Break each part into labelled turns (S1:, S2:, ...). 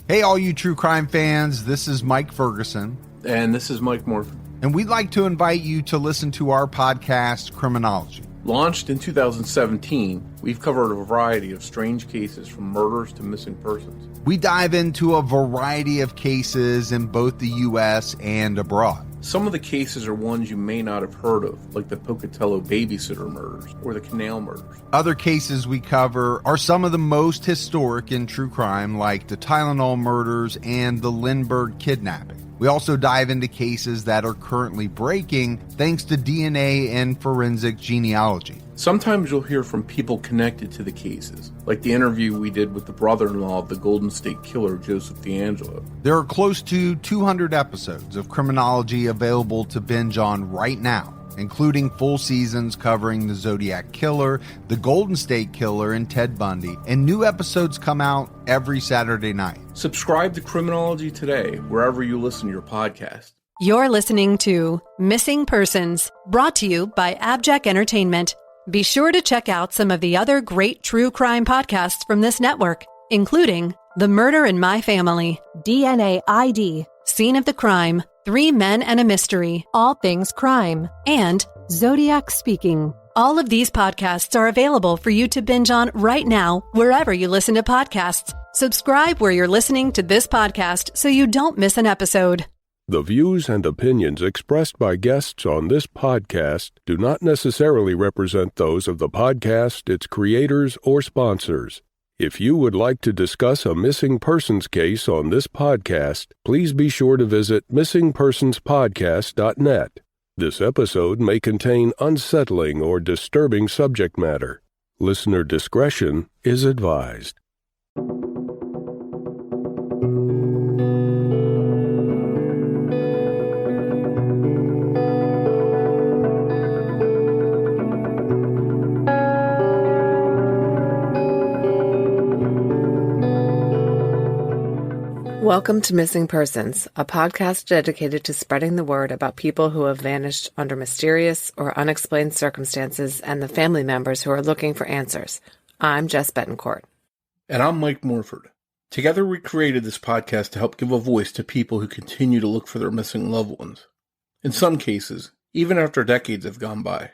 S1: Hey, all you true crime fans, this is Mike Ferguson.
S2: And this is Mike Morford.
S1: And we'd like to invite you to listen to our podcast, Criminology.
S2: Launched in 2017, we've covered a variety of strange cases from murders to missing persons.
S1: We dive into a variety of cases in both the U.S. and abroad.
S2: Some of the cases are ones you may not have heard of, like the Pocatello babysitter murders or the Canal murders.
S1: Other cases we cover are some of the most historic in true crime, like the Tylenol murders and the Lindbergh kidnapping. We also dive into cases that are currently breaking thanks to DNA and forensic genealogy.
S2: Sometimes you'll hear from people connected to the cases, like the interview we did with the brother-in-law of the Golden State Killer, Joseph D'Angelo.
S1: There are close to 200 episodes of Criminology available to binge on right now, including full seasons covering the Zodiac Killer, the Golden State Killer, and Ted Bundy, and new episodes come out every Saturday night.
S2: Subscribe to Criminology today, wherever you listen to your podcast.
S3: You're listening to Missing Persons, brought to you by AbJack Entertainment. Be sure to check out some of the other great true crime podcasts from this network, including The Murder in My Family,
S4: DNA ID,
S3: Scene of the Crime, 3 Men and a Mystery,
S4: All Things Crime,
S3: and
S4: Zodiac Speaking.
S3: All of these podcasts are available for you to binge on right now, wherever you listen to podcasts. Subscribe where you're listening to this podcast so you don't miss an episode.
S5: The views and opinions expressed by guests on this podcast do not necessarily represent those of the podcast, its creators, or sponsors. If you would like to discuss a missing persons case on this podcast, please be sure to visit missingpersonspodcast.net. This episode may contain unsettling or disturbing subject matter. Listener discretion is advised.
S6: Welcome to Missing Persons, a podcast dedicated to spreading the word about people who have vanished under mysterious or unexplained circumstances and the family members who are looking for answers. I'm Jess Betancourt.
S2: And I'm Mike Morford. Together we created this podcast to help give a voice to people who continue to look for their missing loved ones. In some cases, even after decades have gone by.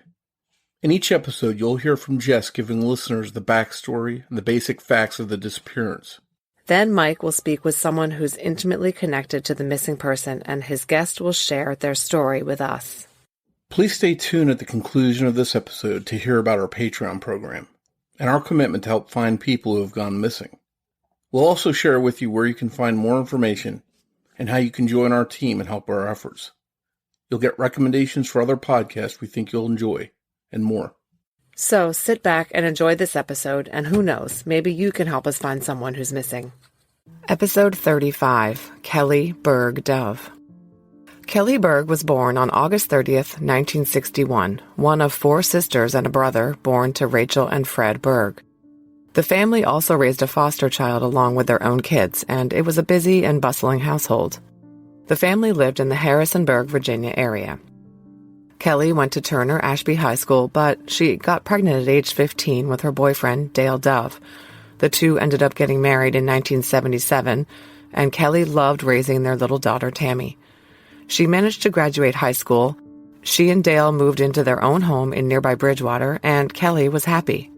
S2: In each episode, you'll hear from Jess giving listeners the backstory and the basic facts of the disappearance.
S6: Then Mike will speak with someone who's intimately connected to the missing person, and his guest will share their story with us.
S2: Please stay tuned at the conclusion of this episode to hear about our Patreon program and our commitment to help find people who have gone missing. We'll also share with you where you can find more information and how you can join our team and help our efforts. You'll get recommendations for other podcasts we think you'll enjoy, and more.
S6: So sit back and enjoy this episode, and who knows, maybe you can help us find someone who's missing. Episode 35, Kelly Bergh Dove. Kelly Bergh was born on August 30th, 1961, one of 4 sisters and a brother born to Rachel and Fred Bergh. The family also raised a foster child along with their own kids, and it was a busy and bustling household. The family lived in the Harrisonburg, Virginia area. Kelly went to Turner Ashby High School, but she got pregnant at age 15 with her boyfriend, Dale Dove. The two ended up getting married in 1977, and Kelly loved raising their little daughter, Tammy. She managed to graduate high school. She and Dale moved into their own home in nearby Bridgewater, and Kelly was happy.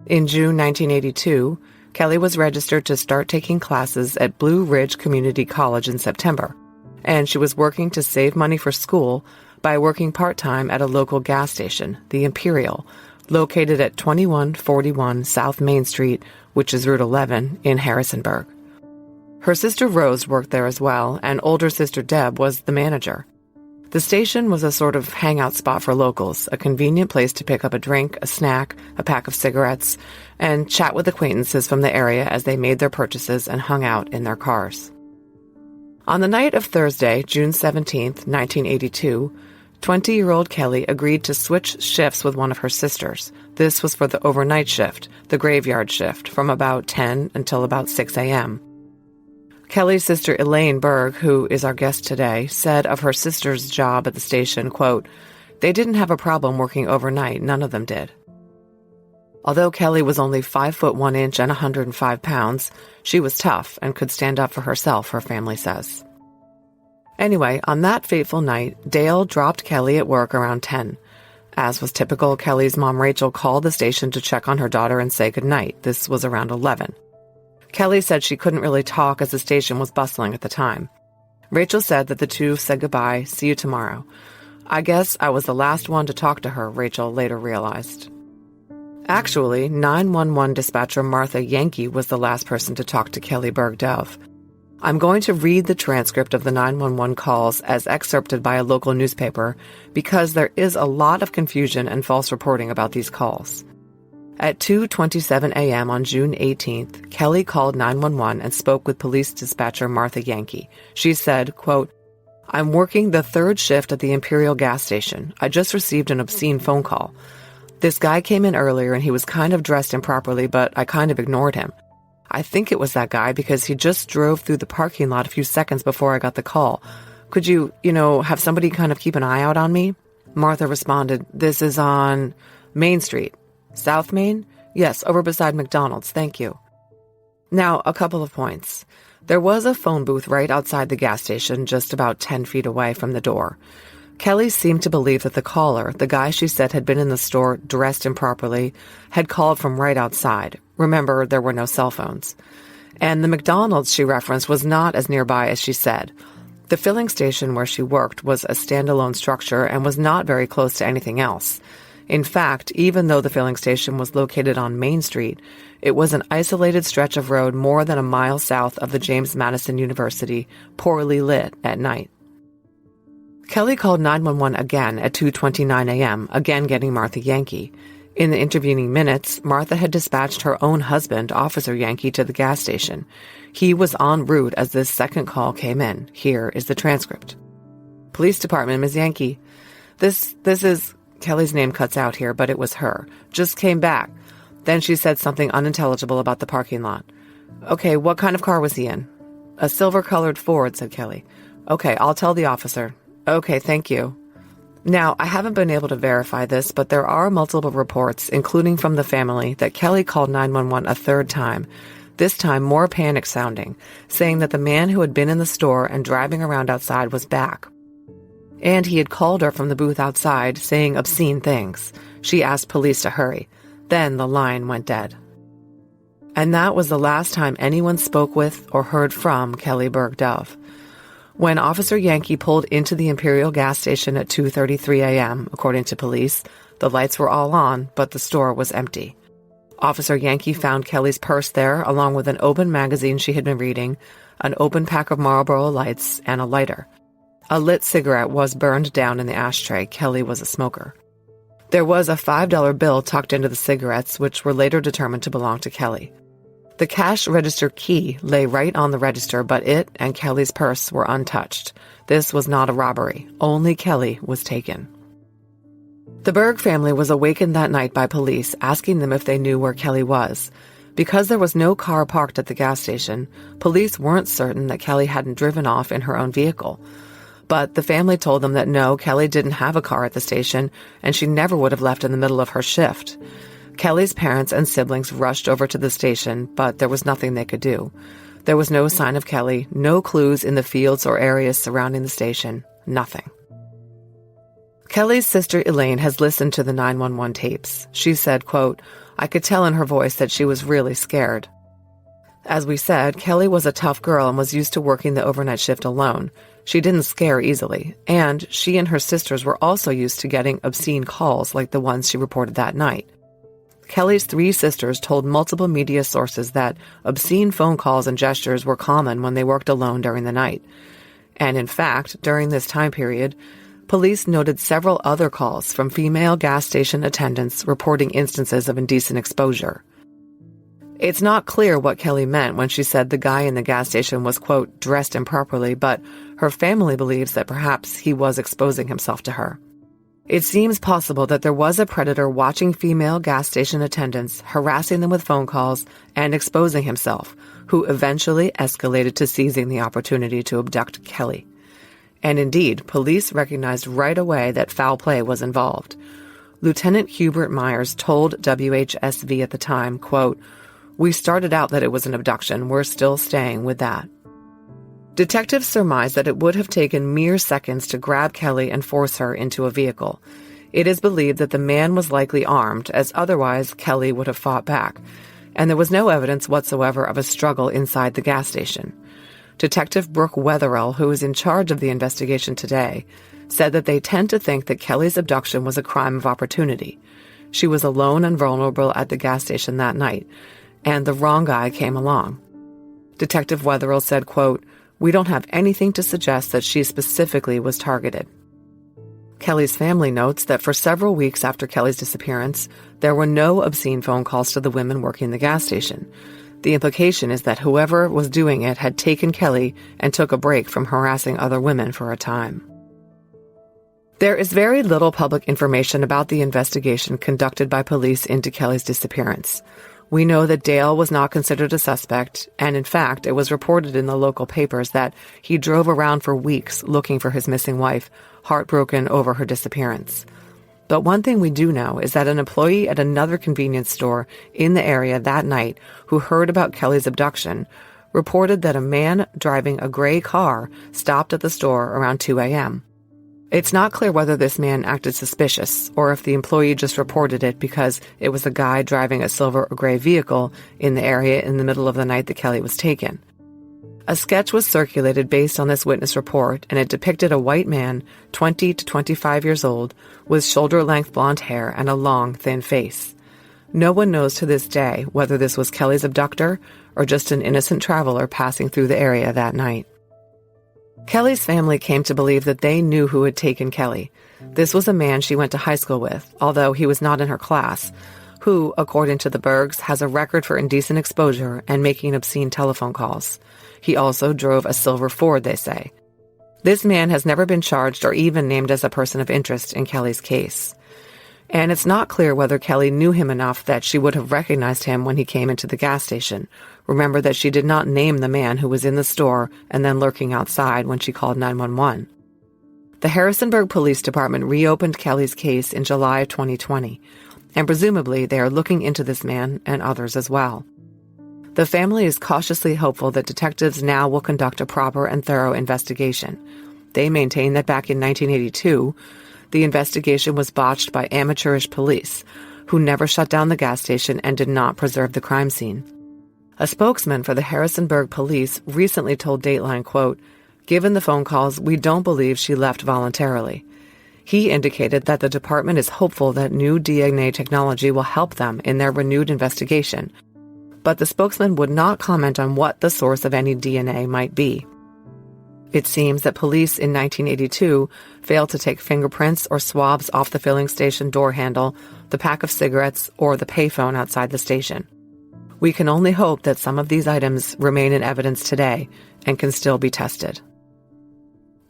S6: In June 1982, Kelly was registered to start taking classes at Blue Ridge Community College in September, and she was working to save money for school by working part-time at a local gas station, the Imperial, located at 2141 South Main Street, which is Route 11, in Harrisonburg. Her sister Rose worked there as well, and older sister Deb was the manager. The station was a sort of hangout spot for locals, a convenient place to pick up a drink, a snack, a pack of cigarettes, and chat with acquaintances from the area as they made their purchases and hung out in their cars. On the night of Thursday, June 17th, 1982, 20-year-old Kelly agreed to switch shifts with one of her sisters. This was for the overnight shift, the graveyard shift, from about 10 until about 6 a.m. Kelly's sister Elaine Bergh, who is our guest today, said of her sister's job at the station, quote, "They didn't have a problem working overnight, none of them did." Although Kelly was only 5 foot 1 inch and 105 pounds, she was tough and could stand up for herself, her family says. Anyway, on that fateful night, Dale dropped Kelly at work around 10. As was typical, Kelly's mom Rachel called the station to check on her daughter and say goodnight. This was around 11. Kelly said she couldn't really talk as the station was bustling at the time. Rachel said that the two said goodbye, see you tomorrow. I guess I was the last one to talk to her, Rachel later realized. Actually, 911 dispatcher Martha Yankee was the last person to talk to Kelly Bergh Dove. I'm going to read the transcript of the 911 calls as excerpted by a local newspaper because there is a lot of confusion and false reporting about these calls. At 2:27 a.m. on June 18th, Kelly called 911 and spoke with police dispatcher Martha Yankee. She said, quote, "I'm working the third shift at the Imperial gas station. I just received an obscene phone call. This guy came in earlier and he was kind of dressed improperly, but I kind of ignored him. I think it was that guy because he just drove through the parking lot a few seconds before I got the call. Could you, have somebody kind of keep an eye out on me?" Martha responded, "This is on Main Street. South Main? Yes, over beside McDonald's, thank you." Now, a couple of points. There was a phone booth right outside the gas station, just about 10 feet away from the door. Kelly seemed to believe that the caller, the guy she said had been in the store dressed improperly, had called from right outside. Remember, there were no cell phones. And the McDonald's she referenced was not as nearby as she said. The filling station where she worked was a standalone structure and was not very close to anything else. In fact, even though the filling station was located on Main Street, it was an isolated stretch of road more than a mile south of the James Madison University, poorly lit at night. Kelly called 911 again at 2:29 a.m., again getting Martha Yankee. In the intervening minutes, Martha had dispatched her own husband, Officer Yankee, to the gas station. He was en route as this second call came in. Here is the transcript. "Police Department, Ms. Yankee. This is..." Kelly's name cuts out here, but it was her. "Just came back." Then she said something unintelligible about the parking lot. "Okay, what kind of car was he in?" "A silver-colored Ford," said Kelly. "Okay, I'll tell the officer." "Okay, thank you." Now, I haven't been able to verify this, but there are multiple reports, including from the family, that Kelly called 911 a third time, this time more panic-sounding, saying that the man who had been in the store and driving around outside was back. And he had called her from the booth outside, saying obscene things. She asked police to hurry. Then the line went dead. And that was the last time anyone spoke with or heard from Kelly Bergh Dove. When Officer Yankee pulled into the Imperial gas station at 2:33 a.m., according to police, the lights were all on, but the store was empty. Officer Yankee found Kelly's purse there, along with an open magazine she had been reading, an open pack of Marlboro Lights, and a lighter. A lit cigarette was burned down in the ashtray. Kelly was a smoker. There was a $5 bill tucked into the cigarettes, which were later determined to belong to Kelly. The cash register key lay right on the register, but it and Kelly's purse were untouched. This was not a robbery. Only Kelly was taken. The Bergh family was awakened that night by police, asking them if they knew where Kelly was. Because there was no car parked at the gas station, police weren't certain that Kelly hadn't driven off in her own vehicle. But the family told them that no, Kelly didn't have a car at the station, and she never would have left in the middle of her shift. Kelly's parents and siblings rushed over to the station, but there was nothing they could do. There was no sign of Kelly, no clues in the fields or areas surrounding the station, nothing. Kelly's sister Elaine has listened to the 911 tapes. She said, quote, "I could tell in her voice that she was really scared." As we said, Kelly was a tough girl and was used to working the overnight shift alone. She didn't scare easily, and she and her sisters were also used to getting obscene calls like the ones she reported that night. Kelly's 3 sisters told multiple media sources that obscene phone calls and gestures were common when they worked alone during the night. And in fact, during this time period, police noted several other calls from female gas station attendants reporting instances of indecent exposure. It's not clear what Kelly meant when she said the guy in the gas station was, quote, dressed improperly, but her family believes that perhaps he was exposing himself to her. It seems possible that there was a predator watching female gas station attendants, harassing them with phone calls, and exposing himself, who eventually escalated to seizing the opportunity to abduct Kelly. And indeed, police recognized right away that foul play was involved. Lieutenant Hubert Myers told WHSV at the time, quote, "We started out that it was an abduction. We're still staying with that." Detectives surmised that it would have taken mere seconds to grab Kelly and force her into a vehicle. It is believed that the man was likely armed, as otherwise Kelly would have fought back, and there was no evidence whatsoever of a struggle inside the gas station. Detective Brooke Wetherill, who is in charge of the investigation today, said that they tend to think that Kelly's abduction was a crime of opportunity. She was alone and vulnerable at the gas station that night, and the wrong guy came along. Detective Wetherill said, quote, "We don't have anything to suggest that she specifically was targeted." Kelly's family notes that for several weeks after Kelly's disappearance, there were no obscene phone calls to the women working the gas station. The implication is that whoever was doing it had taken Kelly and took a break from harassing other women for a time. There is very little public information about the investigation conducted by police into Kelly's disappearance. We know that Dale was not considered a suspect, and in fact, it was reported in the local papers that he drove around for weeks looking for his missing wife, heartbroken over her disappearance. But one thing we do know is that an employee at another convenience store in the area that night who heard about Kelly's abduction reported that a man driving a gray car stopped at the store around 2 a.m. It's not clear whether this man acted suspicious or if the employee just reported it because it was a guy driving a silver or gray vehicle in the area in the middle of the night that Kelly was taken. A sketch was circulated based on this witness report, and it depicted a white man, 20 to 25 years old, with shoulder-length blonde hair and a long, thin face. No one knows to this day whether this was Kelly's abductor or just an innocent traveler passing through the area that night. Kelly's family came to believe that they knew who had taken Kelly. This was a man she went to high school with, although he was not in her class, who, according to the Berghs, has a record for indecent exposure and making obscene telephone calls. He also drove a silver Ford, they say. This man has never been charged or even named as a person of interest in Kelly's case. And it's not clear whether Kelly knew him enough that she would have recognized him when he came into the gas station. Remember that she did not name the man who was in the store and then lurking outside when she called 911. The Harrisonburg Police Department reopened Kelly's case in July of 2020, and presumably they are looking into this man and others as well. The family is cautiously hopeful that detectives now will conduct a proper and thorough investigation. They maintain that back in 1982, the investigation was botched by amateurish police, who never shut down the gas station and did not preserve the crime scene. A spokesman for the Harrisonburg police recently told Dateline, quote, "Given the phone calls, we don't believe she left voluntarily." He indicated that the department is hopeful that new DNA technology will help them in their renewed investigation, but the spokesman would not comment on what the source of any DNA might be. It seems that police in 1982 failed to take fingerprints or swabs off the filling station door handle, the pack of cigarettes, or the payphone outside the station. We can only hope that some of these items remain in evidence today and can still be tested.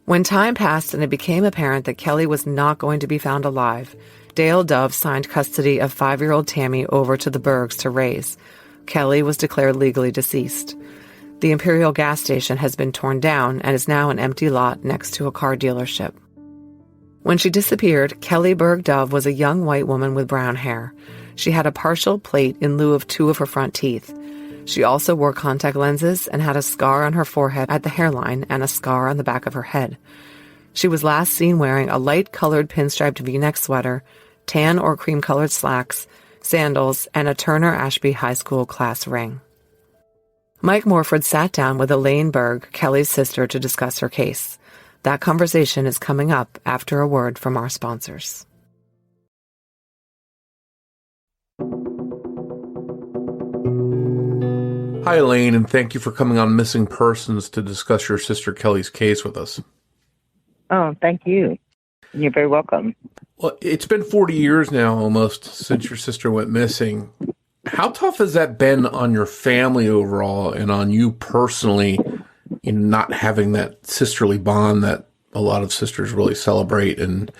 S6: When time passed and it became apparent that Kelly was not going to be found alive, Dale Dove signed custody of 5-year-old Tammy over to the Berghs to raise. Kelly was declared legally deceased. The Imperial gas station has been torn down and is now an empty lot next to a car dealership. When she disappeared, Kelly Bergh Dove was a young white woman with brown hair. She had a partial plate in lieu of 2 of her front teeth. She also wore contact lenses and had a scar on her forehead at the hairline and a scar on the back of her head. She was last seen wearing a light-colored pinstriped V-neck sweater, tan or cream-colored slacks, sandals, and a Turner Ashby High School class ring. Mike Morford sat down with Elaine Bergh, Kelly's sister, to discuss her case. That conversation is coming up after a word from our sponsors.
S2: Hi, Elaine, and thank you for coming on Missing Persons to discuss your sister Kelly's case with us.
S7: Oh, thank you. You're very welcome.
S2: Well, it's been 40 years now almost since your sister went missing. How tough has that been on your family overall and on you personally in not having that sisterly bond that a lot of sisters really celebrate? And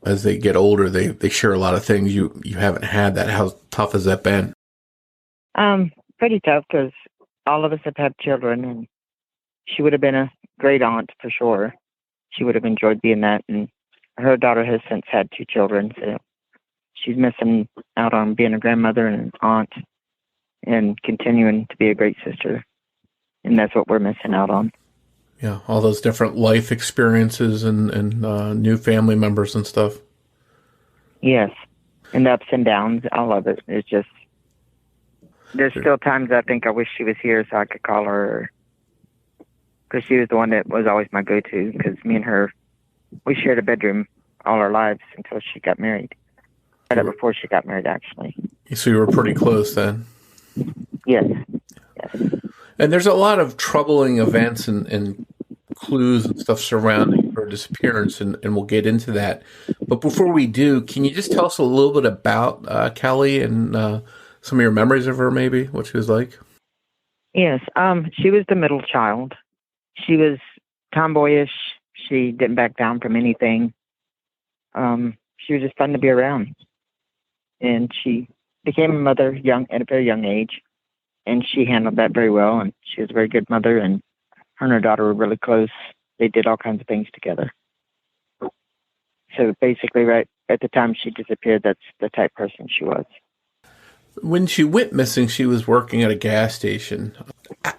S2: as they get older, they share a lot of things. You haven't had that. How tough has that been?
S7: Pretty tough because all of us have had children, and she would have been a great aunt for sure. She would have enjoyed being that, and her daughter has since had 2 children, so she's missing out on being a grandmother and an aunt and continuing to be a great sister. And that's what we're missing out on.
S2: Yeah, all those different life experiences and new family members and stuff.
S7: Yes. And the ups and downs, all of it. It's just, there's still times I think I wish she was here so I could call her. Because she was the one that was always my go-to. Because me and her, we shared a bedroom all our lives until she got married. Right up before she got married, actually.
S2: So you were pretty close then?
S7: Yes. Yes.
S2: And there's a lot of troubling events and clues and stuff surrounding her disappearance, and we'll get into that. But before we do, can you just tell us a little bit about Kelly and some of your memories of her, maybe, what she was like?
S7: Yes. She was the middle child. She was tomboyish. She didn't back down from anything. She was just fun to be around. And she became a mother at a very young age. And she handled that very well, and she was a very good mother, and her and her daughter were really close. They did all kinds of things together. So basically, right at the time she disappeared, that's the type of person she was.
S2: When she went missing, she was working at a gas station.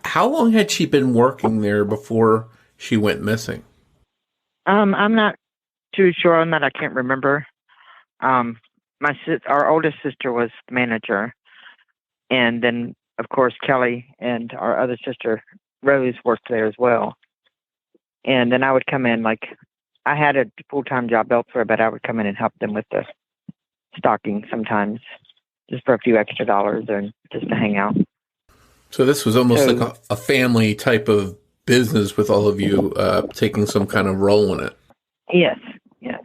S2: How long had she been working there before she went missing?
S7: I'm not too sure on that. I can't remember. Our oldest sister was the manager, and then of course, Kelly and our other sister, Rose, worked there as well. And then I would come in, I had a full-time job elsewhere, but I would come in and help them with the stocking sometimes, just for a few extra dollars or just to hang out.
S2: So this was almost like a family type of business with all of you taking some kind of role in it.
S7: Yes, yes.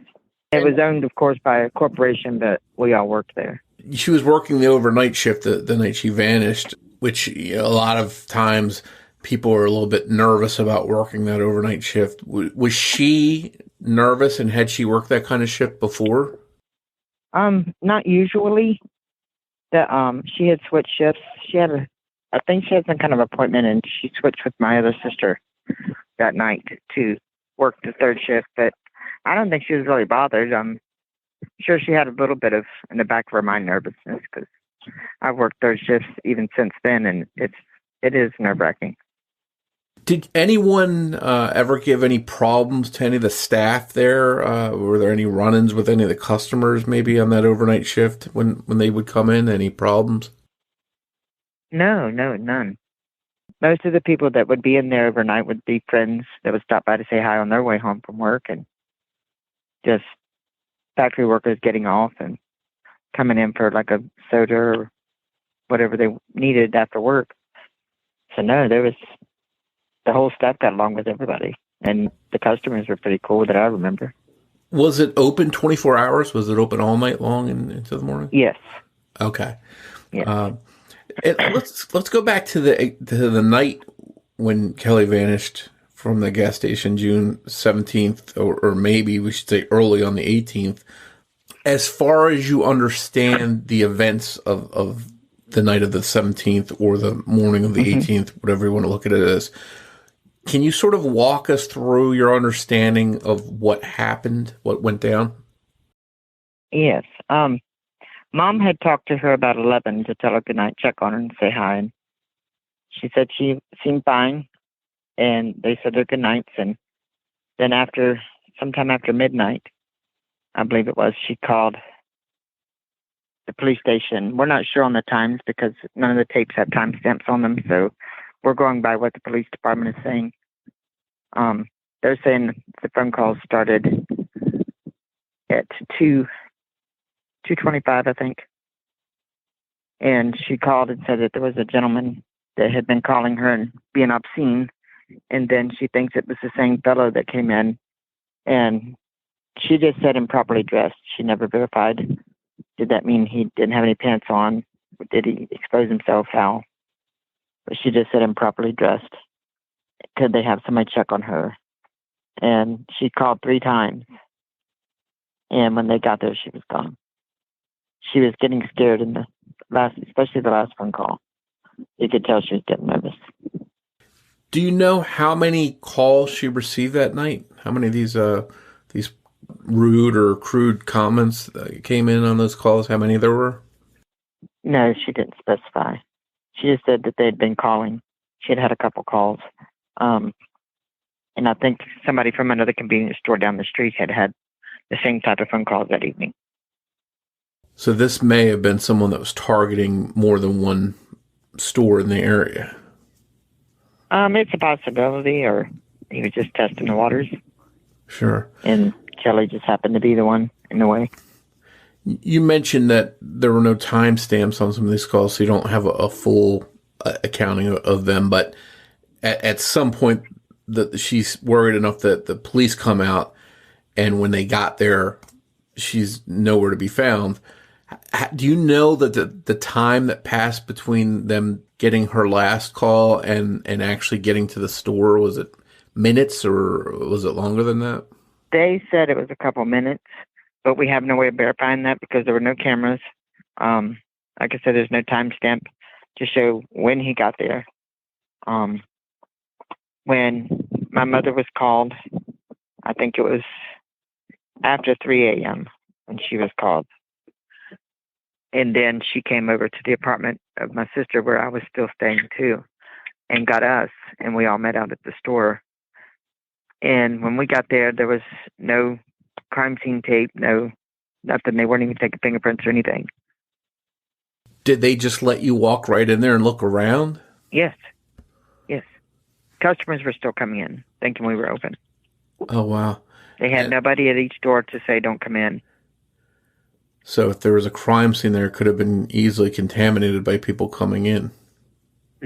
S7: It was owned, of course, by a corporation, but we all worked there.
S2: She was working the overnight shift the night she vanished, which a lot of times people are a little bit nervous about working that overnight shift. Was she nervous, and had she worked that kind of shift before?
S7: Not usually. She had switched shifts. I think she had some kind of appointment, and she switched with my other sister that night to work the third shift, but I don't think she was really bothered. I'm sure she had a little bit of, in the back of her mind, nervousness, because I've worked third shifts even since then, and it is nerve-wracking.
S2: Did anyone ever give any problems to any of the staff there? Were there any run-ins with any of the customers maybe on that overnight shift when they would come in? Any problems?
S7: No, none. Most of the people that would be in there overnight would be friends that would stop by to say hi on their way home from work, and just factory workers getting off and coming in for like a soda or whatever they needed after work. So no, the whole staff got along with everybody, and the customers were pretty cool that I remember.
S2: Was it open 24 hours? Was it open all night long and into the morning?
S7: Yes.
S2: Okay.
S7: Yeah.
S2: Let's go back to the night when Kelly vanished from the gas station, June 17th, or maybe we should say early on the 18th. As far as you understand the events of the night of the 17th or the morning of the 18th, whatever you want to look at it as, can you sort of walk us through your understanding of what happened, what went down?
S7: Yes. Mom had talked to her about 11 to tell her good night, check on her, and say hi. And she said she seemed fine, and they said their good nights. And then sometime after midnight, I believe it was, she called the police station. We're not sure on the times because none of the tapes have timestamps on them, so we're going by what the police department is saying. They're saying the phone call started at 2:25, I think. And she called and said that there was a gentleman that had been calling her and being obscene. And then she thinks it was the same fellow that came in. And she just said improperly dressed. She never verified. Did that mean he didn't have any pants on? Did he expose himself? How? But she just said improperly dressed. Could they have somebody check on her? And she called 3 times. And when they got there, she was gone. She was getting scared in especially the last phone call. You could tell she was getting nervous.
S2: Do you know how many calls she received that night? How many of these rude or crude comments that came in on those calls? How many there were?
S7: No, she didn't specify. She just said that they'd been calling. She had had a couple calls. And I think somebody from another convenience store down the street had had the same type of phone calls that evening.
S2: So this may have been someone that was targeting more than one store in the area.
S7: It's a possibility, or he was just testing the waters.
S2: Sure.
S7: And Kelly just happened to be the one in the way.
S2: You mentioned that there were no timestamps on some of these calls, so you don't have a full accounting of them. But at some point, she's worried enough that the police come out, and when they got there, she's nowhere to be found. Do you know that the time that passed between them getting her last call and actually getting to the store, was it minutes or was it longer than that?
S7: They said it was a couple minutes, but we have no way of verifying that because there were no cameras. Like I said, there's no timestamp to show when he got there. When my mother was called, I think it was after 3 a.m. when she was called. And then she came over to the apartment of my sister where I was still staying too and got us, and we all met out at the store. And when we got there, there was no crime scene tape, nothing. They weren't even taking fingerprints or anything.
S2: Did they just let you walk right in there and look around?
S7: Yes. Customers were still coming in, thinking we were open.
S2: Oh, wow.
S7: They had nobody at each door to say, don't come in.
S2: So if there was a crime scene there, it could have been easily contaminated by people coming in.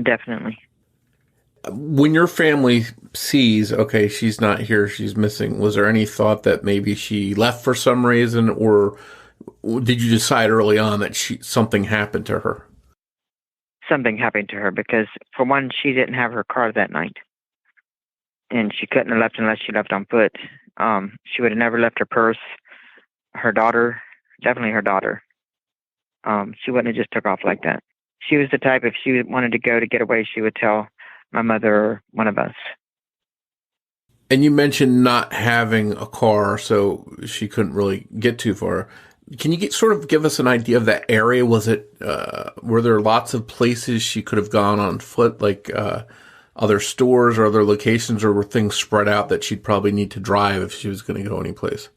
S7: Definitely.
S2: When your family sees, okay, she's not here, she's missing, was there any thought that maybe she left for some reason, or did you decide early on that something happened to her?
S7: Something happened to her because, for one, she didn't have her car that night. And she couldn't have left unless she left on foot. She would have never left her purse. Her daughter, definitely her daughter. She wouldn't have just took off like that. She was the type, if she wanted to go to get away, she would tell my mother or one of us.
S2: And you mentioned not having a car, so she couldn't really get too far. Can you sort of give us an idea of that area? Was it, were there lots of places she could have gone on foot, like other stores or other locations, or were things spread out that she'd probably need to drive if she was going to go anyplace?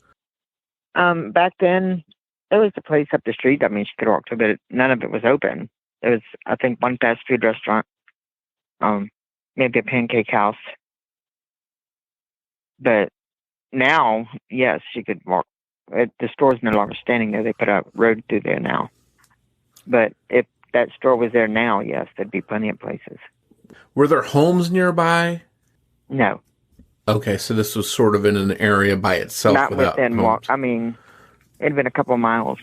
S7: Back then, there was a place up the street. I mean, she could walk to, but none of it was open. There was, I think, one fast food restaurant, maybe a pancake house. But now, yes, she could walk. The store's no longer standing there. They put a road through there now. But if that store was there now, yes, there'd be plenty of places.
S2: Were there homes nearby?
S7: No.
S2: Okay, so this was sort of in an area by itself.
S7: Not within walk. I mean, it'd been a couple of miles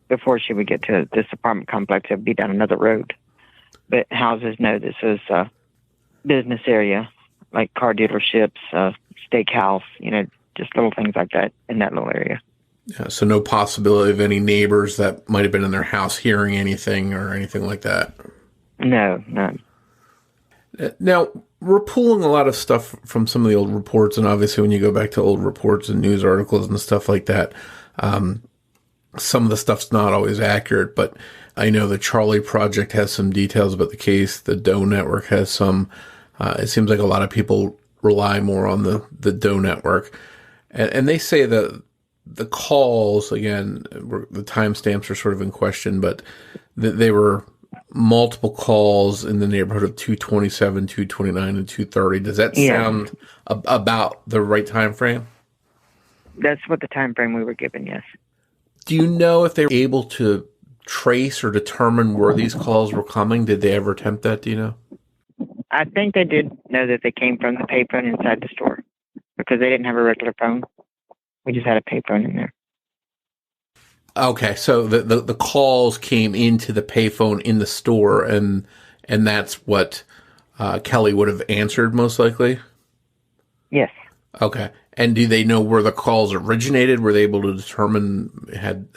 S7: before she would get to this apartment complex. It'd be down another road. But houses, no, this is a business area, like car dealerships, steakhouse, just little things like that in that little area.
S2: Yeah, so no possibility of any neighbors that might have been in their house hearing anything or anything like that?
S7: No, none.
S2: Now, we're pulling a lot of stuff from some of the old reports, and obviously when you go back to old reports and news articles and stuff like that, some of the stuff's not always accurate, but I know the Charlie Project has some details about the case. The Doe Network has some. It seems like a lot of people rely more on the Doe Network. And they say that the calls, again, the timestamps are sort of in question, but they were multiple calls in the neighborhood of 227, 229, and 230. Does that sound about the right time frame?
S7: That's what the time frame we were given, yes.
S2: Do you know if they were able to trace or determine where these calls were coming? Did they ever attempt that, do you know?
S7: I think they did know that they came from the payphone inside the store because they didn't have a regular phone. We just had a payphone in there.
S2: Okay, so the calls came into the payphone in the store, and that's what Kelly would have answered most likely?
S7: Yes.
S2: Okay. And do they know where the calls originated? Were they able to determine had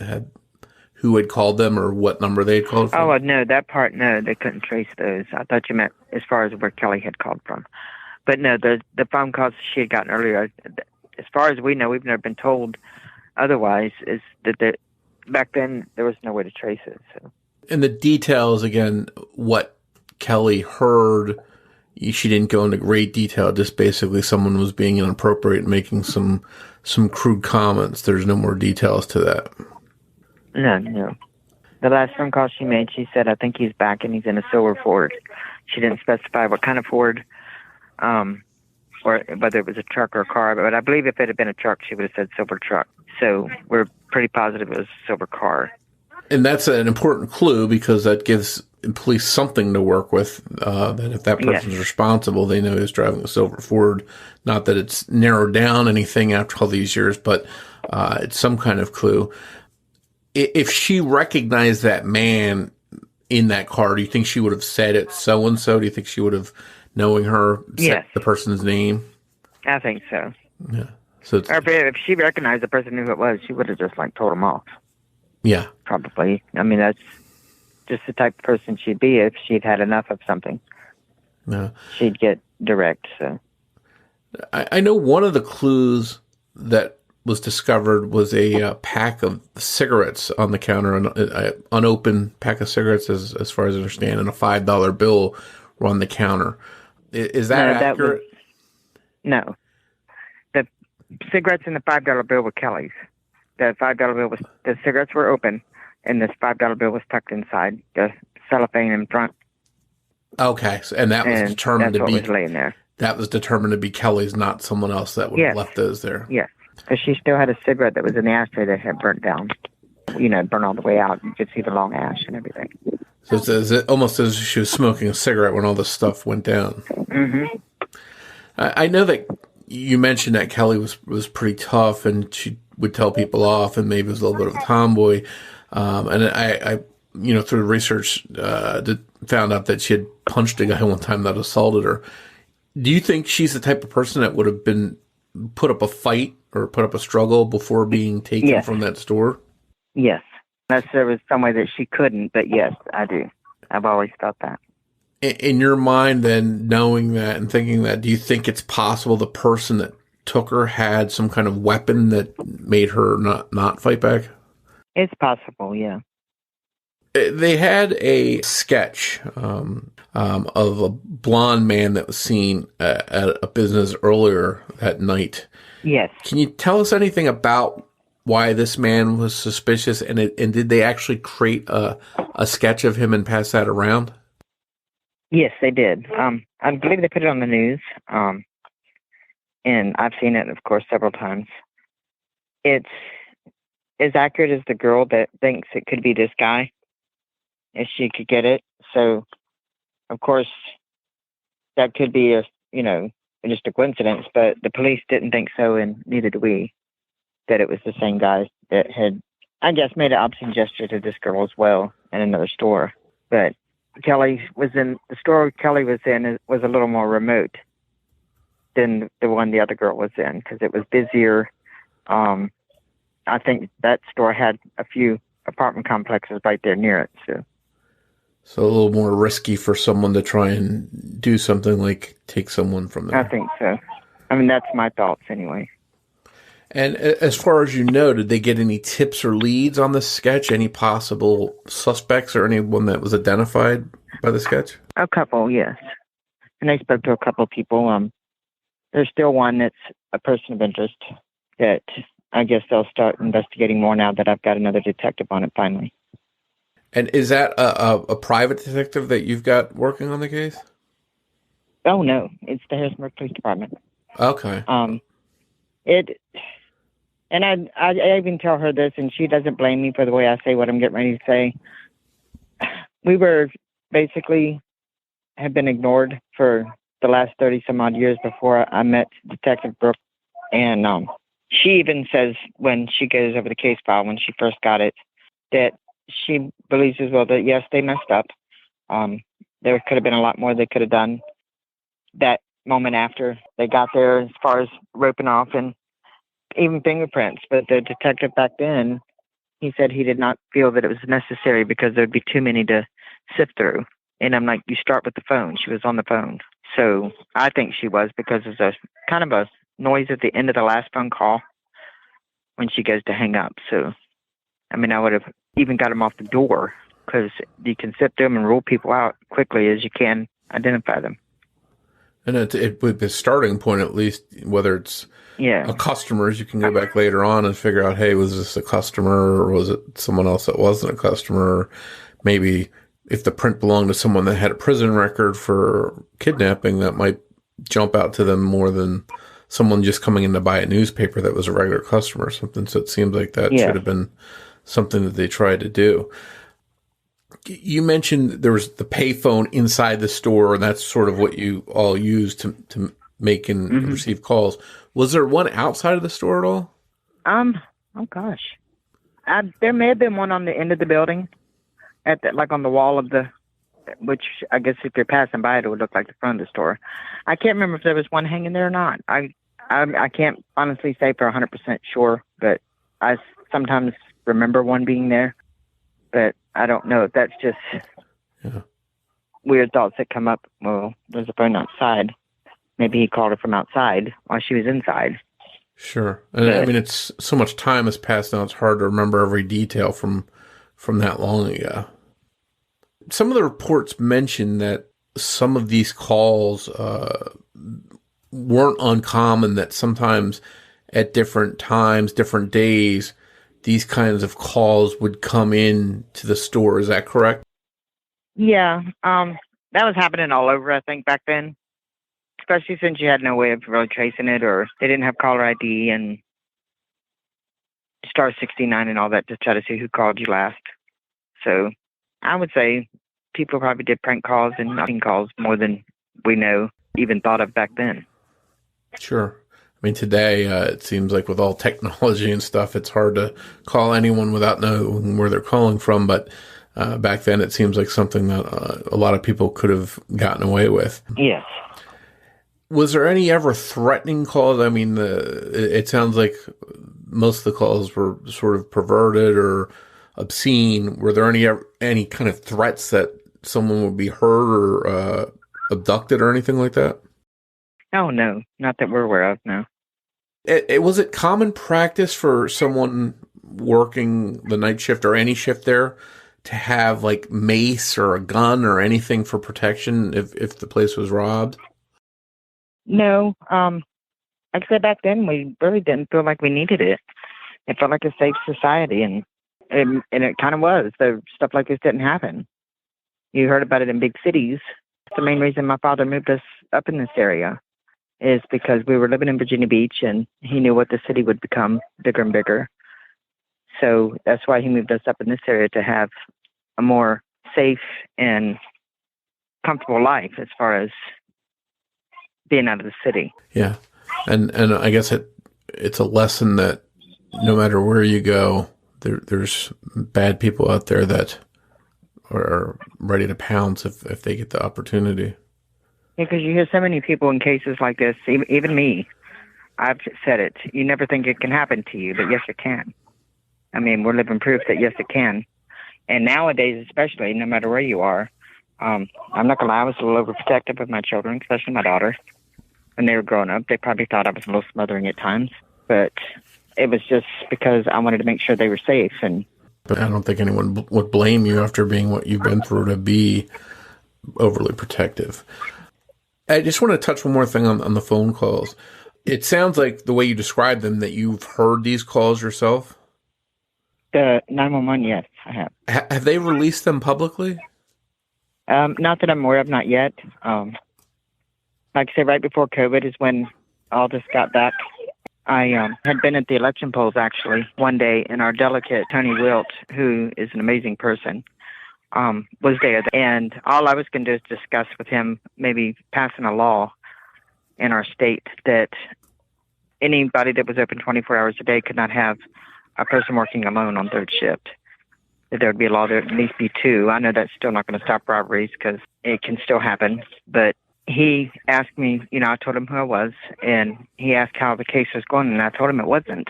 S2: who had called them or what number they had called from?
S7: Oh, no, that part, no, they couldn't trace those. I thought you meant as far as where Kelly had called from. But no, the phone calls she had gotten earlier, as far as we know, we've never been told otherwise, is that back then there was no way to trace it. So.
S2: And the details, again, what Kelly heard, she didn't go into great detail, just basically someone was being inappropriate and making some crude comments. There's no more details to that.
S7: No. The last phone call she made, she said, I think he's back and he's in a silver Ford. She didn't specify what kind of Ford, or whether it was a truck or a car, but I believe if it had been a truck, she would have said silver truck. So we're pretty positive it was a silver car.
S2: And that's an important clue because that gives police something to work with. That if that person's responsible, they know he's driving a silver Ford. Not that it's narrowed down anything after all these years, but it's some kind of clue. If she recognized that man in that car, do you think she would have said it so-and-so? Do you think she would have, knowing her, said the person's name?
S7: I think so.
S2: Yeah. So
S7: or if she recognized the person who it was, she would have just told him off.
S2: Yeah.
S7: Probably. I mean, that's just the type of person she'd be if she'd had enough of something.
S2: Yeah.
S7: She'd get direct, so.
S2: I know one of the clues that was discovered was a pack of cigarettes on the counter, an unopened pack of cigarettes, as far as I understand, and a $5 bill were on the counter. Is that accurate?
S7: No. The cigarettes and the $5 bill were Kelly's. The $5 bill was, the cigarettes were open, and this $5 bill was tucked inside the cellophane in front.
S2: Okay, and that was determined to be.
S7: Was laying there.
S2: That was determined to be Kelly's, not someone else that would have left those there.
S7: Yes, because she still had a cigarette that was in the ashtray that had burnt down. Burnt all the way out. You could see the long ash and everything.
S2: So it's almost as if she was smoking a cigarette when all this stuff went down.
S7: Mm-hmm.
S2: I know that you mentioned that Kelly was pretty tough, and she would tell people off, and maybe was a little bit of a tomboy. And I through the research, found out that she had punched a guy one time that assaulted her. Do you think she's the type of person that would have been put up a fight or put up a struggle before being taken from that store?
S7: Yes. Unless there was some way that she couldn't, but yes, I do. I've always felt that.
S2: In your mind, then, knowing that and thinking that, do you think it's possible the person that took her had some kind of weapon that made her not fight back?
S7: It's possible, yeah.
S2: They had a sketch of a blonde man that was seen at a business earlier that night.
S7: Yes.
S2: Can you tell us anything about why this man was suspicious, and did they actually create a sketch of him and pass that around?
S7: Yes, they did. I believe they put it on the news, and I've seen it, of course, several times. It's as accurate as the girl that thinks it could be this guy, if she could get it. So, of course, that could be just a coincidence, but the police didn't think so, and neither do we, that it was the same guy that had, I guess, made an obscene gesture to this girl as well in another store. But the store Kelly was in was a little more remote than the one the other girl was in, because it was busier. I think that store had a few apartment complexes right there near it.
S2: So a little more risky for someone to try and do something like take someone from there.
S7: I think so. I mean, that's my thoughts anyway.
S2: And as far as you know, did they get any tips or leads on this sketch? Any possible suspects or anyone that was identified by the sketch?
S7: A couple, yes. And I spoke to a couple of people. There's still one that's a person of interest that I guess they'll start investigating more now that I've got another detective on it finally.
S2: And is that a private detective that you've got working on the case?
S7: Oh, no. It's the Harrisburg Police Department.
S2: Okay.
S7: And I even tell her this, and she doesn't blame me for the way I say what I'm getting ready to say. We were basically have been ignored for the last 30-some-odd years before I met Detective Brooke. And she even says when she goes over the case file, when she first got it, that she believes as well that, yes, they messed up. There could have been a lot more they could have done that moment after they got there, as far as roping off and even fingerprints. But the detective back then, he said he did not feel that it was necessary because there'd be too many to sift through. And I'm like, you start with the phone. She was on the phone. So I think she was, because it's a kind of a noise at the end of the last phone call when she goes to hang up. So, I mean, I would have even got them off the door, because you can sift them and rule people out quickly as you can identify them.
S2: And it would be a starting point, at least, whether it's a customer, you can go back later on and figure out, hey, was this a customer, or was it someone else that wasn't a customer? Or maybe if the print belonged to someone that had a prison record for kidnapping, that might jump out to them more than someone just coming in to buy a newspaper that was a regular customer or something. So it seems like that should have been something that they tried to do. You mentioned there was the payphone inside the store, and that's sort of what you all used to make and receive calls. Was there one outside of the store at all?
S7: Oh gosh. There may have been one on the end of the building, like on the wall of which I guess if you're passing by, it would look like the front of the store. I can't remember if there was one hanging there or not. I can't honestly say for 100% sure, but I sometimes remember one being there, but I don't know if that's just weird thoughts that come up. Well, there's a phone outside. Maybe he called her from outside while she was inside.
S2: Sure. And I mean, it's so much time has passed now, it's hard to remember every detail from that long ago. Some of the reports mention that some of these calls weren't uncommon, that sometimes at different times, different days, these kinds of calls would come in to the store. Is that correct?
S7: Yeah. That was happening all over, I think, back then. Especially since you had no way of really tracing it, or they didn't have caller ID and star 69 and all that to try to see who called you last. So I would say people probably did prank calls and nothing calls more than we know even thought of back then.
S2: Sure. I mean, today it seems like with all technology and stuff, it's hard to call anyone without knowing where they're calling from. But back then it seems like something that a lot of people could have gotten away with.
S7: Yes.
S2: Was there any ever threatening calls? I mean, it sounds like most of the calls were sort of perverted or obscene. Were there any kind of threats that someone would be hurt or abducted or anything like that?
S7: Oh, no. Not that we're aware of, no.
S2: Was it common practice for someone working the night shift or any shift there to have like mace or a gun or anything for protection if the place was robbed?
S7: No. Like I said, back then, we really didn't feel like we needed it. It felt like a safe society, and it kind of was. So stuff like this didn't happen. You heard about it in big cities. The main reason my father moved us up in this area is because we were living in Virginia Beach, and he knew what the city would become bigger and bigger. So that's why he moved us up in this area, to have a more safe and comfortable life as far as being out of the city.
S2: Yeah. And I guess it's a lesson that no matter where you go, there's bad people out there that are ready to pounce if they get the opportunity.
S7: Yeah, because you hear so many people in cases like this, even me. I've said it. You never think it can happen to you, but yes, it can. I mean, we're living proof that yes, it can. And nowadays, especially, no matter where you are, I'm not going to lie, I was a little overprotective of my children, especially my daughter. When they were growing up, they probably thought I was a little smothering at times, but it was just because I wanted to make sure they were safe.
S2: But I don't think anyone would blame you after being what you've been through to be overly protective. I just want to touch one more thing on the phone calls. It sounds like the way you described them that you've heard these calls yourself.
S7: The 911, yes, I have.
S2: Have they released them publicly?
S7: Not that I'm aware of, not yet. Like I said, right before COVID is when all this got back. I had been at the election polls, actually, one day, and our delegate, Tony Wilt, who is an amazing person, was there. And all I was going to do is discuss with him maybe passing a law in our state that anybody that was open 24 hours a day could not have a person working alone on third shift. That there would be a law there at least be two. I know that's still not going to stop robberies because it can still happen. But he asked me, I told him who I was, and he asked how the case was going, and I told him it wasn't.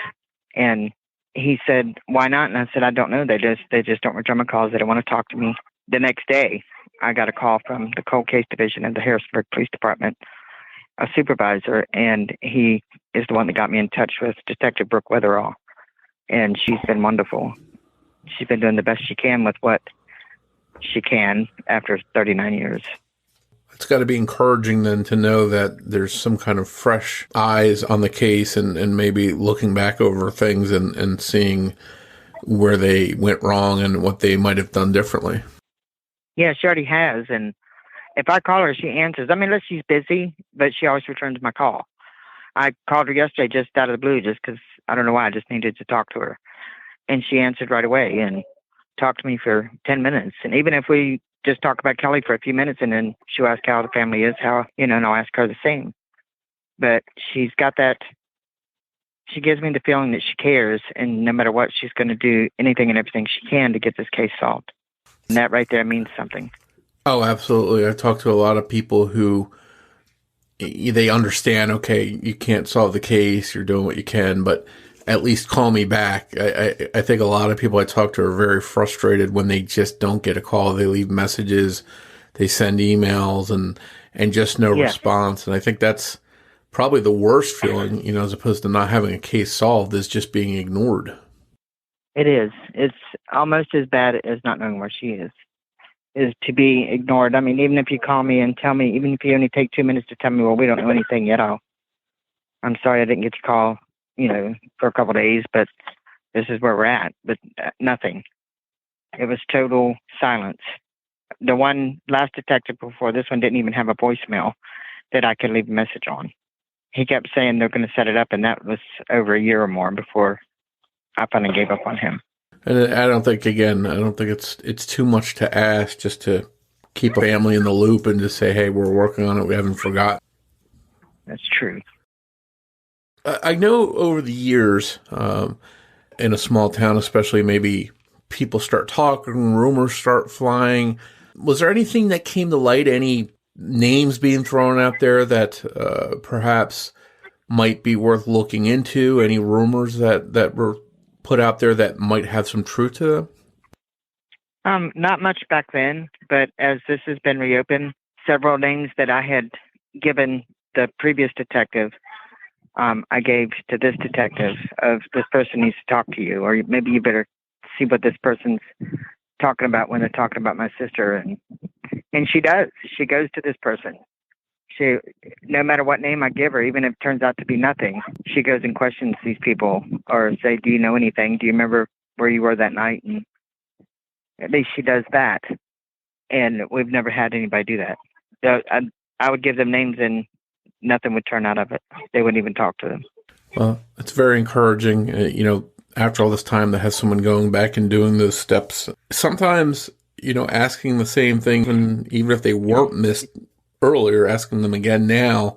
S7: And he said, why not? And I said, I don't know. They just don't return my calls. They don't want to talk to me. The next day, I got a call from the cold case division of the Harrisburg Police Department, a supervisor, and he is the one that got me in touch with Detective Brooke Weatherall. And she's been wonderful. She's been doing the best she can with what she can after 39 years.
S2: It's got to be encouraging then to know that there's some kind of fresh eyes on the case and maybe looking back over things and seeing where they went wrong and what they might have done differently.
S7: Yeah, she already has. And if I call her, she answers. I mean, unless she's busy, but she always returns my call. I called her yesterday just out of the blue just because, I don't know why, I just needed to talk to her. And she answered right away and talked to me for 10 minutes. And even if we just talk about Kelly for a few minutes and then she'll ask how the family is, and I'll ask her the same. But she's got that, she gives me the feeling that she cares, and no matter what, she's going to do anything and everything she can to get this case solved. And that right there means something.
S2: Oh, absolutely. I talked to a lot of people who they understand, okay, you can't solve the case, you're doing what you can, but at least call me back. I think a lot of people I talk to are very frustrated when they just don't get a call. They leave messages, they send emails, and just no response. And I think that's probably the worst feeling, as opposed to not having a case solved, is just being ignored.
S7: It is. It's almost as bad as not knowing where she is to be ignored. I mean, even if you call me and tell me, even if you only take 2 minutes to tell me, well, we don't know anything yet, I'm sorry I didn't get to call, for a couple of days, but this is where we're at. But nothing. It was total silence. The one last detective before this one didn't even have a voicemail that I could leave a message on. He kept saying they're going to set it up, and that was over a year or more before I finally gave up on him.
S2: And I don't think it's too much to ask just to keep a family in the loop and just say, hey, we're working on it. We haven't forgotten.
S7: That's true.
S2: I know over the years, in a small town especially, maybe people start talking, rumors start flying. Was there anything that came to light, any names being thrown out there that perhaps might be worth looking into? Any rumors that were put out there that might have some truth to them?
S7: Not much back then, but as this has been reopened, several names that I had given the previous detective, I gave to this detective of this person needs to talk to you, or maybe you better see what this person's talking about when they're talking about my sister. And she does. She goes to this person. She, no matter what name I give her, even if it turns out to be nothing, she goes and questions these people or say, do you know anything? Do you remember where you were that night? And at least she does that. And we've never had anybody do that. So I would give them names and nothing would turn out of it. They wouldn't even talk to them. Well,
S2: it's very encouraging, after all this time that has someone going back and doing those steps. Sometimes, asking the same thing, and even if they weren't missed earlier, asking them again now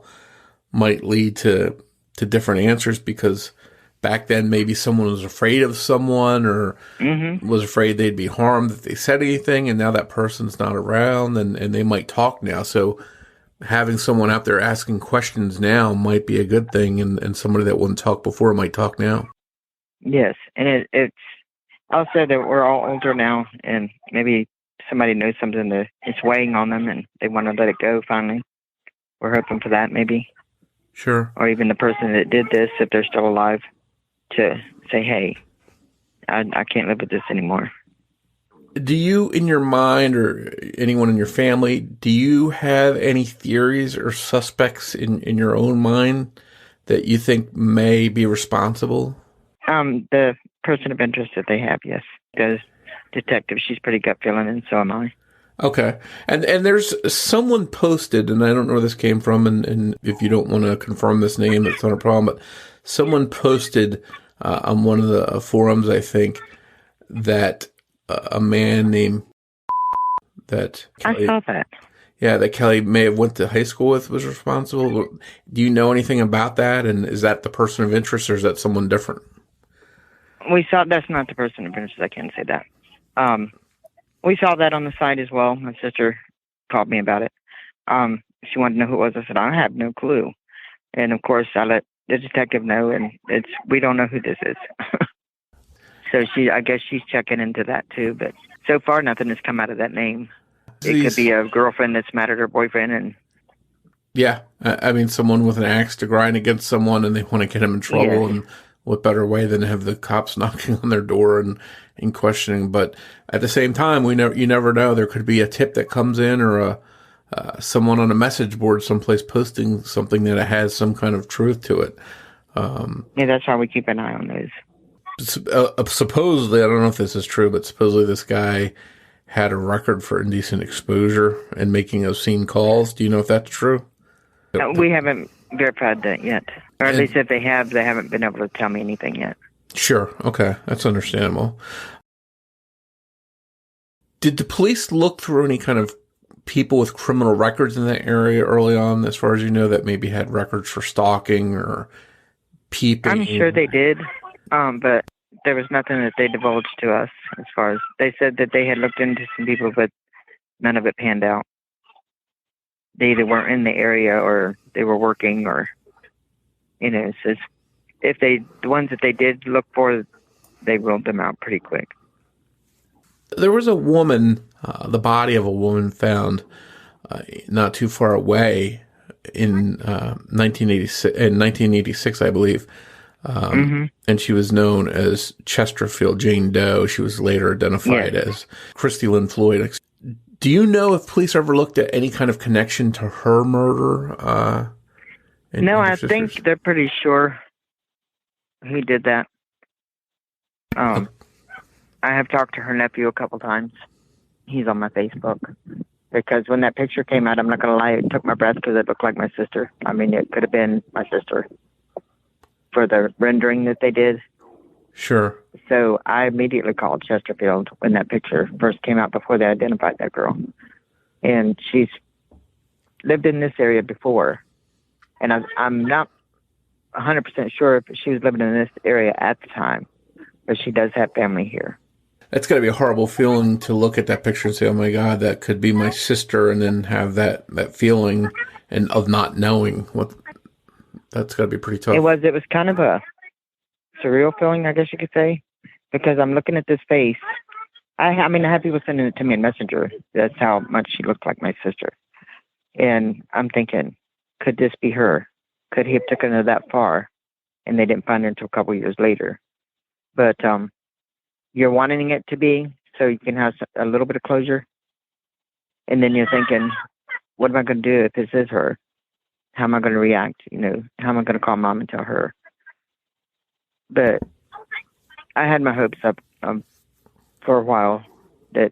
S2: might lead to different answers, because back then maybe someone was afraid of someone or was afraid they'd be harmed if they said anything, and now that person's not around and they might talk now. So having someone out there asking questions now might be a good thing, and somebody that wouldn't talk before might talk now.
S7: Yes, and it's also that we're all older now, and maybe somebody knows something that it's weighing on them and they want to let it go finally. We're hoping for that, maybe.
S2: Sure.
S7: Or even the person that did this, if they're still alive, to say, hey, I can't live with this anymore.
S2: Do you, in your mind, or anyone in your family, do you have any theories or suspects in your own mind that you think may be responsible?
S7: The person of interest that they have, yes. The detective, she's pretty gut feeling, and so am I.
S2: Okay. And there's someone posted, and I don't know where this came from, and if you don't want to confirm this name, that's not a problem, but someone posted on one of the forums, I think, that a man named that Kelly,
S7: I saw that.
S2: Yeah, that Kelly may have went to high school with was responsible. Do you know anything about that? And is that the person of interest, or is that someone different?
S7: We saw that's not the person of interest. I can't say that. We saw that on the site as well. My sister called me about it. She wanted to know who it was. I said, I have no clue. And of course, I let the detective know, and we don't know who this is. So I guess she's checking into that too. But so far, nothing has come out of that name. It could be a girlfriend that's mad at her boyfriend, and
S2: Yeah. I mean, someone with an axe to grind against someone and they want to get him in trouble.
S7: Yes.
S2: And what better way than to have the cops knocking on their door and questioning. But at the same time, you never know. There could be a tip that comes in or someone on a message board someplace posting something that has some kind of truth to it.
S7: Yeah, that's why we keep an eye on those.
S2: Supposedly, I don't know if this is true, but supposedly this guy had a record for indecent exposure and making obscene calls. Do you know if that's true?
S7: We haven't verified that yet. Or at least if they have, they haven't been able to tell me anything yet.
S2: Sure. Okay. That's understandable. Did the police look through any kind of people with criminal records in that area early on, as far as you know, that maybe had records for stalking or peeping?
S7: I'm sure they did, but there was nothing that they divulged to us as far as they said that they had looked into some people, but none of it panned out. They either weren't in the area or they were working or, so the ones that they did look for, they ruled them out pretty quick.
S2: There was a woman, the body of a woman found not too far away in 1986, I believe. And she was known as Chesterfield Jane Doe. She was later identified as Christy Lynn Floyd. Do you know if police ever looked at any kind of connection to her murder?
S7: No, I think they're pretty sure he did that. I have talked to her nephew a couple times. He's on my Facebook. Because when that picture came out, I'm not going to lie, it took my breath because it looked like my sister. I mean, it could have been my sister for the rendering that they did.
S2: Sure.
S7: So I immediately called Chesterfield when that picture first came out before they identified that girl. And she's lived in this area before. And I'm not 100% sure if she was living in this area at the time, but she does have family here.
S2: That's got to be a horrible feeling to look at that picture and say, oh my God, that could be my sister, and then have that feeling and of not knowing what. That's got to be pretty tough.
S7: It was kind of a surreal feeling, I guess you could say, because I'm looking at this face. I had people sending it to me in Messenger. That's how much she looked like my sister. And I'm thinking, could this be her? Could he have taken her that far? And they didn't find her until a couple years later. But you're wanting it to be so you can have a little bit of closure. And then you're thinking, what am I going to do if this is her? How am I going to react? How am I going to call mom and tell her? But I had my hopes up for a while that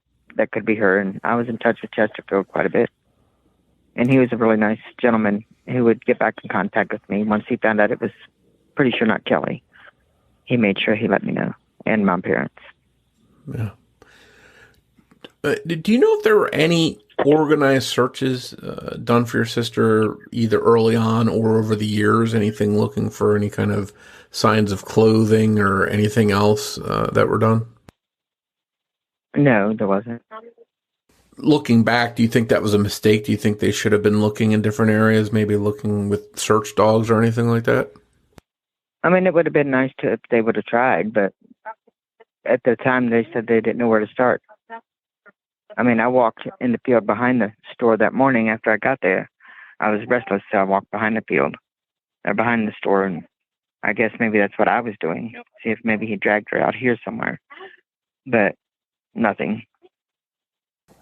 S7: could be her. And I was in touch with Chesterfield quite a bit. And he was a really nice gentleman who would get back in contact with me once he found out it was pretty sure not Kelly. He made sure he let me know, and my parents.
S2: Yeah. Do you know if there were any organized searches done for your sister either early on or over the years? Anything looking for any kind of signs of clothing or anything else that were done?
S7: No, there wasn't.
S2: Looking back, do you think that was a mistake? Do you think they should have been looking in different areas, maybe looking with search dogs or anything like that?
S7: I mean, it would have been nice if they would have tried, but at the time they said they didn't know where to start. I mean, I walked in the field behind the store that morning after I got there. I was restless, so I walked behind the field, or behind the store, and I guess maybe that's what I was doing. See if maybe he dragged her out here somewhere. But nothing.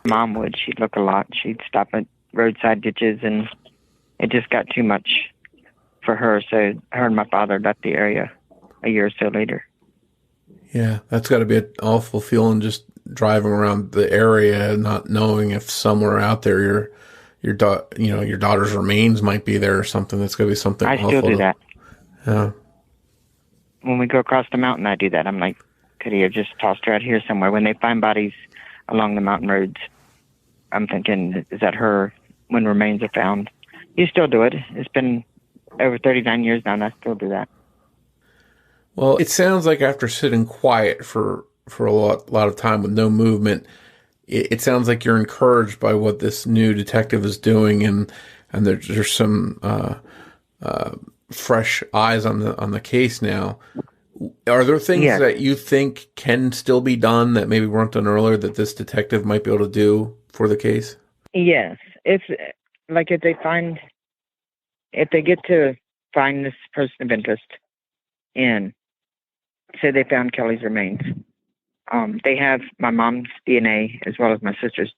S7: Mom would. She'd look a lot. She'd stop at roadside ditches, and it just got too much for her. So her and my father left the area a year or so later.
S2: Yeah, that's got to be an awful feeling, just driving around the area and not knowing if somewhere out there your daughter's remains might be there or something. That's got to be something awful.
S7: I still do that.
S2: Yeah.
S7: When we go across the mountain, I do that. I'm like, could he have just tossed her out here somewhere? When they find bodies along the mountain roads, I'm thinking, is that her when remains are found? You still do it. It's been over 39 years now, and I still do that.
S2: Well, it sounds like after sitting quiet for a lot of time with no movement, it sounds like you're encouraged by what this new detective is doing, and there's some fresh eyes on the case now. Are there things that you think can still be done that maybe weren't done earlier that this detective might be able to do for the case?
S7: Yes. If they find if they get to find this person of interest and say they found Kelly's remains, they have my mom's DNA as well as my sister's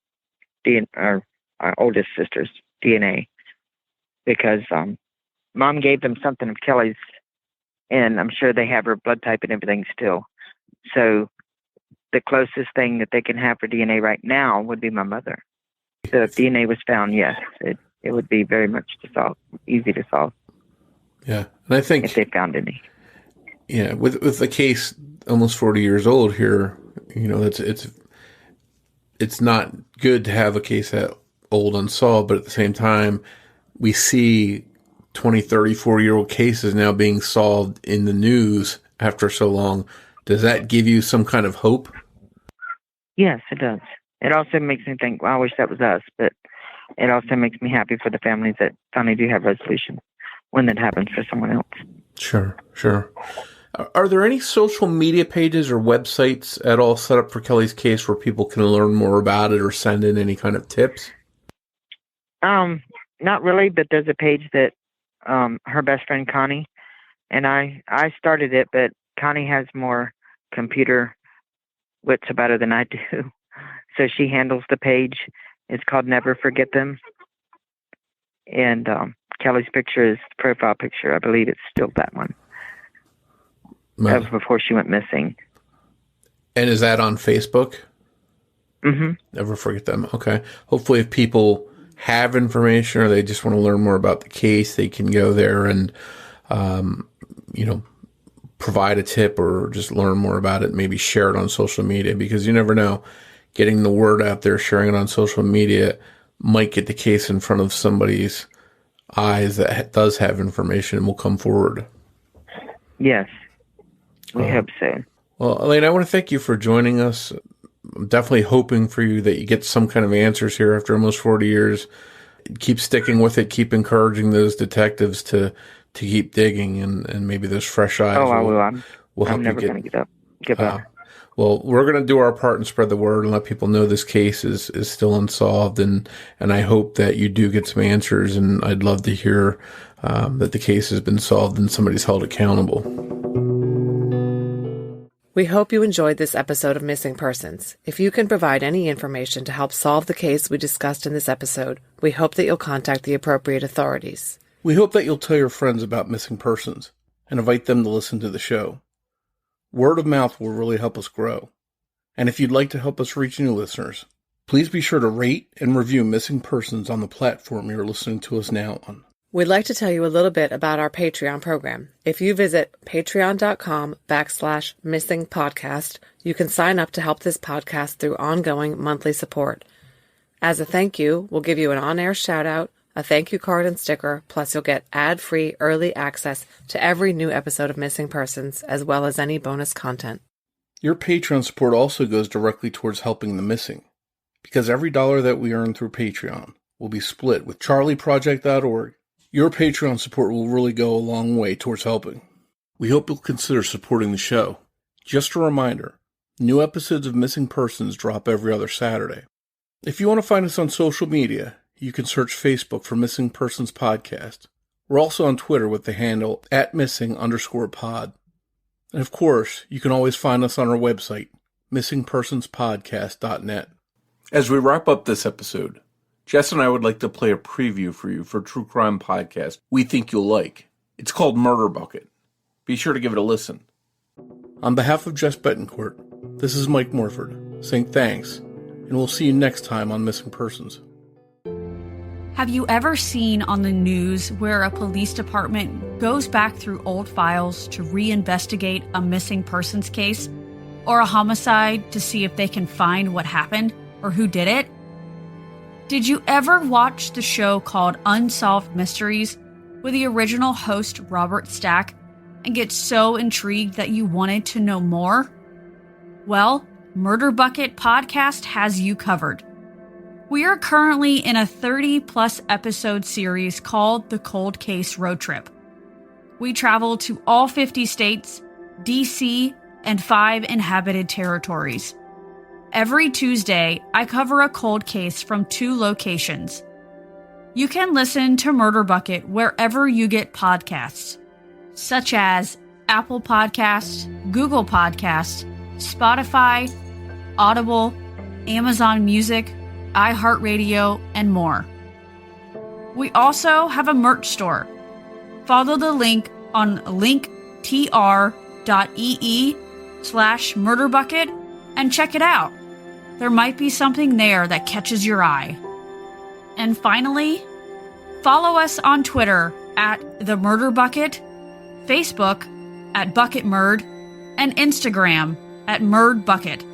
S7: DNA, or our oldest sister's DNA, because Mom gave them something of Kelly's, and I'm sure they have her blood type and everything still. So the closest thing that they can have for DNA right now would be my mother. So if DNA was found, yes, it would be very much easy to solve.
S2: Yeah, and I think
S7: if they found any.
S2: Yeah, with the case almost 40 years old here, it's not good to have a case that old unsolved, but at the same time, we see 20, 30, 40-year-old cases now being solved in the news after so long. Does that give you some kind of hope?
S7: Yes, it does. It also makes me think, well, I wish that was us, but it also makes me happy for the families that finally do have resolution when that happens for someone else.
S2: Sure. Are there any social media pages or websites at all set up for Kelly's case where people can learn more about it or send in any kind of tips?
S7: Not really, but there's a page that her best friend Connie and I started it, but Connie has more computer wits about her than I do. So she handles the page. It's called Never Forget Them. And Kelly's picture is the profile picture. I believe it's still that one. That was before she went missing.
S2: And is that on Facebook?
S7: Mm-hmm.
S2: Never Forget Them. Okay. Hopefully if people have information or they just want to learn more about the case, they can go there and, provide a tip or just learn more about it, maybe share it on social media, because you never know. Getting the word out there, sharing it on social media might get the case in front of somebody's eyes that does have information and will come forward.
S7: Yes, we hope so.
S2: Well, Elaine, I want to thank you for joining us. I'm definitely hoping for you that you get some kind of answers here after almost 40 years. Keep sticking with it. Keep encouraging those detectives to keep digging, and maybe those fresh eyes.
S7: Oh, I will. I'm
S2: help
S7: never going to give up.
S2: Well, we're going to do our part and spread the word and let people know this case is still unsolved. And I hope that you do get some answers. And I'd love to hear that the case has been solved and somebody's held accountable.
S6: We hope you enjoyed this episode of Missing Persons. If you can provide any information to help solve the case we discussed in this episode, we hope that you'll contact the appropriate authorities.
S2: We hope that you'll tell your friends about Missing Persons and invite them to listen to the show. Word of mouth will really help us grow. And if you'd like to help us reach new listeners, please be sure to rate and review Missing Persons on the platform you're listening to us now on.
S6: We'd like to tell you a little bit about our Patreon program. If you visit patreon.com/missingpodcast, you can sign up to help this podcast through ongoing monthly support. As a thank you, we'll give you an on-air shout-out, a thank you card and sticker, plus you'll get ad-free early access to every new episode of Missing Persons, as well as any bonus content.
S2: Your Patreon support also goes directly towards helping the missing, because every dollar that we earn through Patreon will be split with charlieproject.org. Your Patreon support will really go a long way towards helping. We hope you'll consider supporting the show. Just a reminder, new episodes of Missing Persons drop every other Saturday. If you want to find us on social media, you can search Facebook for Missing Persons Podcast. We're also on Twitter with the handle @missing_pod. And of course, you can always find us on our website, missingpersonspodcast.net. As we wrap up this episode, Jess and I would like to play a preview for you for a true crime podcast we think you'll like. It's called Murder Bucket. Be sure to give it a listen. On behalf of Jess Betancourt, this is Mike Morford saying thanks, and we'll see you next time on Missing Persons.
S8: Have you ever seen on the news where a police department goes back through old files to reinvestigate a missing persons case or a homicide to see if they can find what happened or who did it? Did you ever watch the show called Unsolved Mysteries with the original host Robert Stack and get so intrigued that you wanted to know more? Well, Murder Bucket Podcast has you covered. We are currently in a 30-plus episode series called The Cold Case Road Trip. We travel to all 50 states, D.C., and 5 inhabited territories. Every Tuesday, I cover a cold case from 2 locations. You can listen to Murder Bucket wherever you get podcasts, such as Apple Podcasts, Google Podcasts, Spotify, Audible, Amazon Music, iHeartRadio, and more. We also have a merch store. Follow the link on linktr.ee/murderbucket and check it out. There might be something there that catches your eye. And finally, follow us on Twitter at The Murder Bucket, Facebook at Bucket Murd, and Instagram at Murd Bucket.